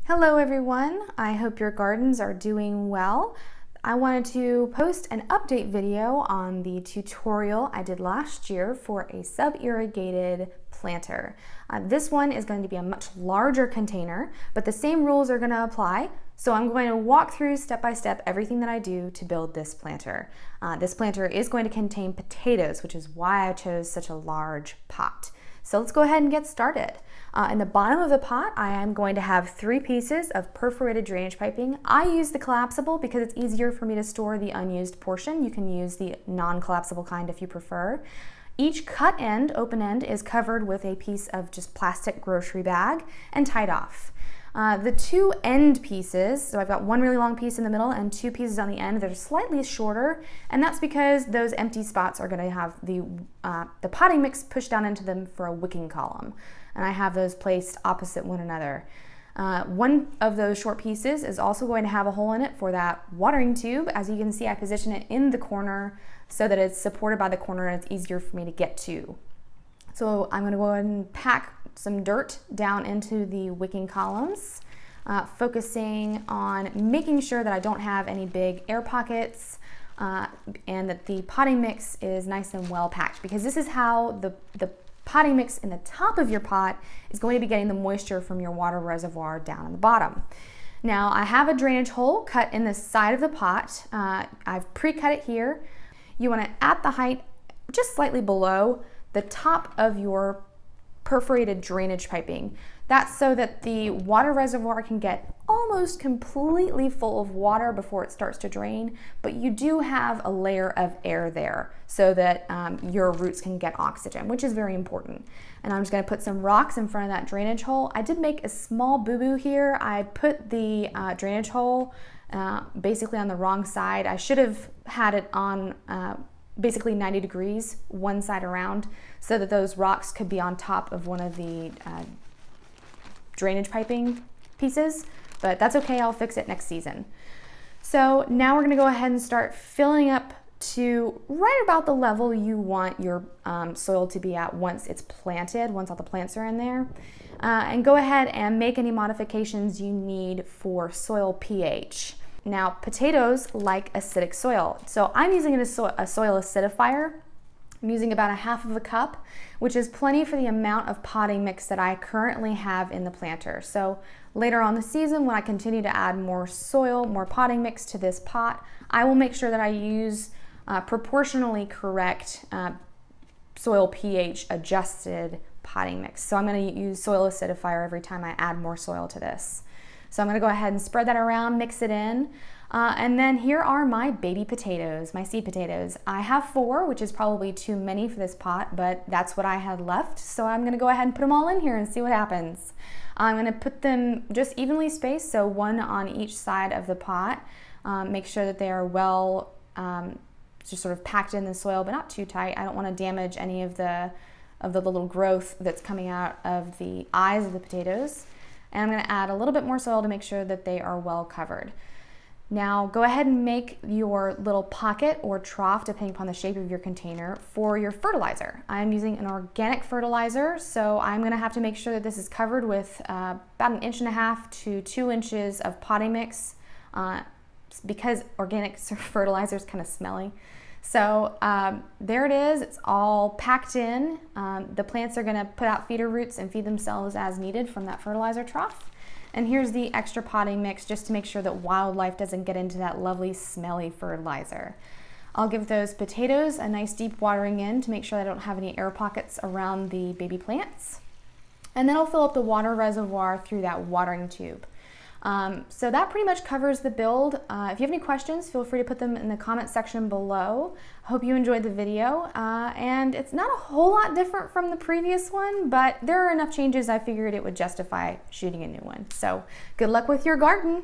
Hello everyone, I hope your gardens are doing well. I wanted to post an update video on the tutorial I did last year for a sub-irrigated planter. This one is going to be a much larger container, but the same rules are going to apply. So I'm going to walk through step by step everything that I do to build this planter. This planter is going to contain potatoes, which is why I chose such a large pot. So let's go ahead and get started. In the bottom of the pot, I am going to have 3 pieces of perforated drainage piping. I use the collapsible because it's easier for me to store the unused portion. You can use the non-collapsible kind if you prefer. Each cut end, open end, is covered with a piece of just plastic grocery bag and tied off. The 2 end pieces, so I've got one really long piece in the middle and 2 pieces on the end that are slightly shorter, and that's because those empty spots are going to have the potting mix pushed down into them for a wicking column. And I have those placed opposite one another. One of those short pieces is also going to have a hole in it for that watering tube. As you can see, I position it in the corner so that it's supported by the corner and it's easier for me to get to. So I'm going to go ahead and pack some dirt down into the wicking columns, focusing on making sure that I don't have any big air pockets and that the potting mix is nice and well packed, because this is how the potting mix in the top of your pot is going to be getting the moisture from your water reservoir down in the bottom. Now I have a drainage hole cut in the side of the pot. I've pre-cut it here. You want to at the height just slightly below the top of your perforated drainage piping. That's so that the water reservoir can get almost completely full of water before it starts to drain, but you do have a layer of air there so that your roots can get oxygen, which is very important. And I'm just going to put some rocks in front of that drainage hole. I did make a small boo-boo here. I put the drainage hole basically on the wrong side. I should have had it on basically 90 degrees one side around so that those rocks could be on top of one of the drainage piping pieces, but that's okay, I'll fix it next season. So now we're gonna go ahead and start filling up to right about the level you want your soil to be at once it's planted, once all the plants are in there. And go ahead and make any modifications you need for soil pH. Now, potatoes like acidic soil. So I'm using a soil acidifier. I'm using about 1/2 cup, which is plenty for the amount of potting mix that I currently have in the planter. So later on the season, when I continue to add more soil, more potting mix to this pot, I will make sure that I use proportionally correct soil pH adjusted potting mix. So I'm going to use soil acidifier every time I add more soil to this. So I'm going to go ahead and spread that around, mix it in. And then here are my baby potatoes, my seed potatoes. I have 4, which is probably too many for this pot, but that's what I had left. So I'm going to go ahead and put them all in here and see what happens. I'm going to put them just evenly spaced, so 1 on each side of the pot. Make sure that they are well just sort of packed in the soil, but not too tight. I don't want to damage any of the little growth that's coming out of the eyes of the potatoes. And I'm going to add a little bit more soil to make sure that they are well covered. Now go ahead and make your little pocket or trough, depending upon the shape of your container, for your fertilizer. I'm using an organic fertilizer, so I'm going to have to make sure that this is covered with about 1.5 inches to 2 inches of potting mix because organic fertilizer is kind of smelly. So there it is, it's all packed in. The plants are gonna put out feeder roots and feed themselves as needed from that fertilizer trough. And here's the extra potting mix just to make sure that wildlife doesn't get into that lovely smelly fertilizer. I'll give those potatoes a nice deep watering in to make sure I don't have any air pockets around the baby plants. And then I'll fill up the water reservoir through that watering tube. So that pretty much covers the build. If you have any questions, feel free to put them in the comment section below. I hope you enjoyed the video, and it's not a whole lot different from the previous one, but there are enough changes I figured it would justify shooting a new one. So good luck with your garden.